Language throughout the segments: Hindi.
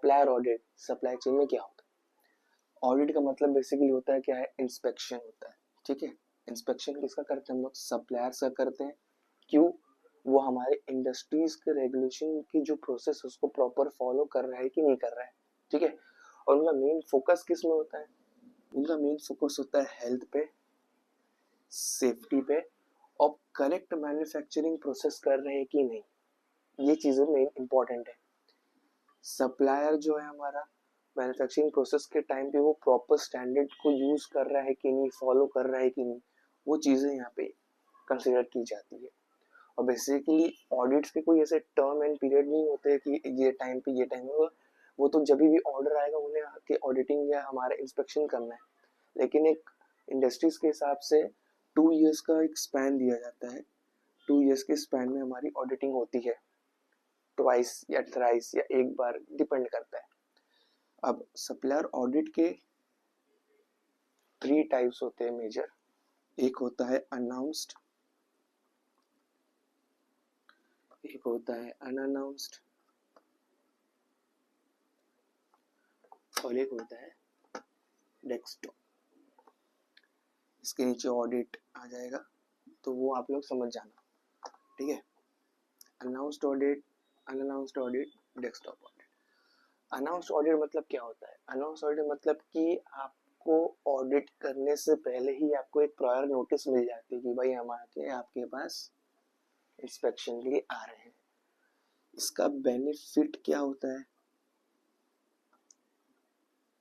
सप्लायर ऑडिट, सप्लाई चेन में क्या होता है? ऑडिट का मतलब बेसिकली होता है क्या है, इंस्पेक्शन होता है, ठीक है। इंस्पेक्शन किसका करते हैं हम लोग? सप्लायर्स का करते हैं। क्यों? वो हमारे इंडस्ट्रीज के रेगुलेशन की जो प्रोसेस उसको प्रॉपर फॉलो कर रहा है कि नहीं कर रहा है, ठीक है। और उनका मेन फोकस किस में होता है? उनका मेन फोकस होता है हेल्थ पे, सेफ्टी पे, और करेक्ट मैन्युफैक्चरिंग प्रोसेस कर रहे हैं कि नहीं, ये चीजें मेन इंपॉर्टेंट है। सप्लायर जो है हमारा मैन्युफैक्चरिंग प्रोसेस के टाइम पे वो प्रॉपर स्टैंडर्ड को यूज कर रहा है कि नहीं, फॉलो कर रहा है कि नहीं, वो चीजें यहाँ पे कंसिडर की जाती है। और बेसिकली ऑडिट्स के कोई ऐसे टर्म एंड पीरियड नहीं होते कि ये टाइम पे ये टाइम है, वो तो जब भी ऑर्डर आएगा उन्हें आके ऑडिटिंग या हमारा इंस्पेक्शन करना है। लेकिन एक इंडस्ट्रीज के हिसाब से 2 इयर्स का एक स्पैन दिया जाता है। 2 इयर्स के स्पैन में हमारी ऑडिटिंग होती है, ट्वाइस या थ्राइस या एक बार, डिपेंड करता है। अब सप्लायर ऑडिट के 3 टाइप्स होते हैं मेजर। एक होता है अनाउंस्ड, एक होता है अनअनाउंस्ड, और एक होता है डेस्कटॉप। इसके नीचे ऑडिट आ जाएगा तो वो आप लोग समझ जाना, ठीक है। Announced audit, unannounced audit, desktop audit. Announced audit मतलब क्या होता है? अनाउंस्ड ऑडिट मतलब कि आपको ऑडिट करने से पहले ही आपको एक प्रायर नोटिस मिल जाती है कि भाई हम आके आपके पास इंस्पेक्शन के लिए आ रहे हैं। इसका बेनिफिट क्या होता है?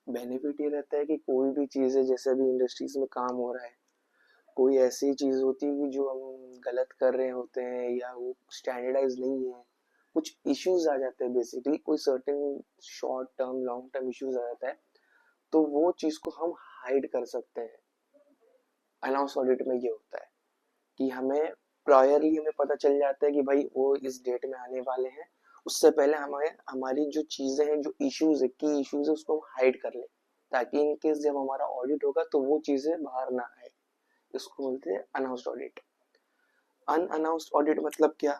बेनिफिट ये रहता है कि कोई भी चीज़ है, जैसे अभी इंडस्ट्रीज में काम हो रहा है, कोई ऐसी चीज़ होती है कि जो हम गलत कर रहे होते हैं या वो स्टैंडर्डाइज नहीं है, कुछ इश्यूज आ जाते हैं, बेसिकली कोई certain short term long term issues आ जाता है, तो वो चीज़ को हम हाइड कर सकते हैं। अनाउंस ऑडिट में ये होता है कि हमें प्रायरली हमें पता चल जाता है कि भाई वो इस डेट में आने वाले हैं, उससे पहले हमें हमारी जो चीज़ें हैं, जो इश्यूज है, की इश्यूज है, उसको हम हाइड कर ले, ताकि इन केस जब हमारा ऑडिट होगा तो वो चीज़ें बाहर ना आए। इसको बोलते हैं अनाउंस्ड ऑडिट। अनअनाउंस्ड ऑडिट मतलब क्या?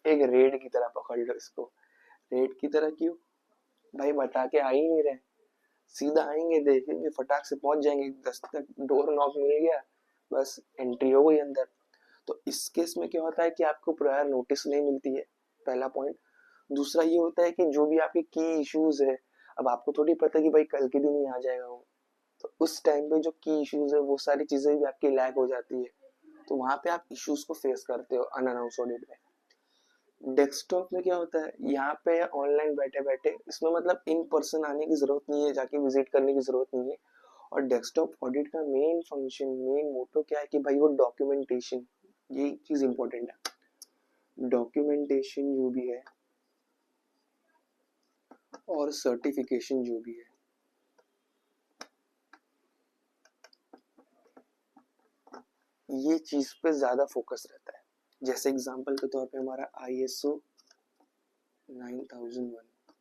एक रेड की तरह पकड़ लो इसको। रेड की तरह क्यों? भाई बता के आ ही नहीं रहे, सीधा आएंगे, देखेंगे, फटाक से पहुंच जाएंगे, दस्तक डोर नॉक मिल गया, बस एंट्री हो गई अंदर। तो इस केस में क्या होता है कि आपको प्रायर नोटिस नहीं मिलती है, पहला पॉइंट। दूसरा ये होता है कि जो भी आपके की इश्यूज है, अब आपको थोड़ी पता है कि भाई कल के दिन ही आ जाएगा वो, तो उस टाइम पे जो की इश्यूज है वो सारी चीजें भी आपकी लैग हो जाती है, तो वहां पे आप इश्यूज को फेस करते हो अनअनाउंस ऑडिट में। डेस्कटॉप में क्या होता है, यहाँ पे ऑनलाइन बैठे बैठे, इसमें मतलब इन पर्सन आने की जरूरत नहीं है, जाके विजिट करने की जरूरत नहीं है। और डेस्कटॉप ऑडिट का मेन फंक्शन, मेन मोटो क्या है कि भाई वो डॉक्यूमेंटेशन, ये चीज इंपॉर्टेंट है। डॉक्यूमेंटेशन जो भी है और सर्टिफिकेशन जो भी है, ये चीज पे ज्यादा फोकस रहता है। जैसे एग्जांपल के तौर पे हमारा ISO 9001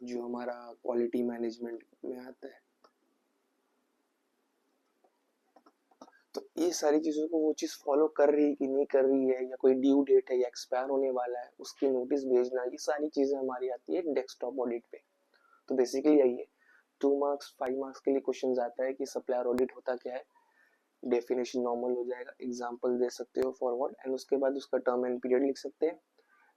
जो हमारा क्वालिटी मैनेजमेंट में आता है, तो ये सारी चीजों को वो चीज फॉलो कर रही है कि नहीं कर रही है, या कोई ड्यू डेट है या एक्सपायर होने वाला है उसकी नोटिस भेजना, ये सारी चीजें हमारी आती है डेस्कटॉप ऑडिट पे। तो बेसिकली यही है। 2 मार्क्स 5 मार्क्स के लिए क्वेश्चन आता है कि सप्लायर ऑडिट होता क्या है, डेफिनेशन नॉर्मल हो जाएगा, एग्जाम्पल दे सकते हो फॉरवर्ड, एंड उसके बाद उसका टर्म एंड पीरियड लिख सकते हैं।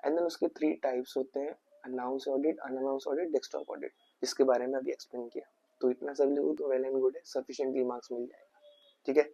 एंड देन उसके 3 टाइप्स होते हैं, announce audit, unannounced audit, desktop audit, जिसके बारे में अभी एक्सप्लेन किया। तो इतना सब लोग तो वेल एंड गुड है, सफिशिएंटली मार्क्स मिल जाएगा, ठीक है।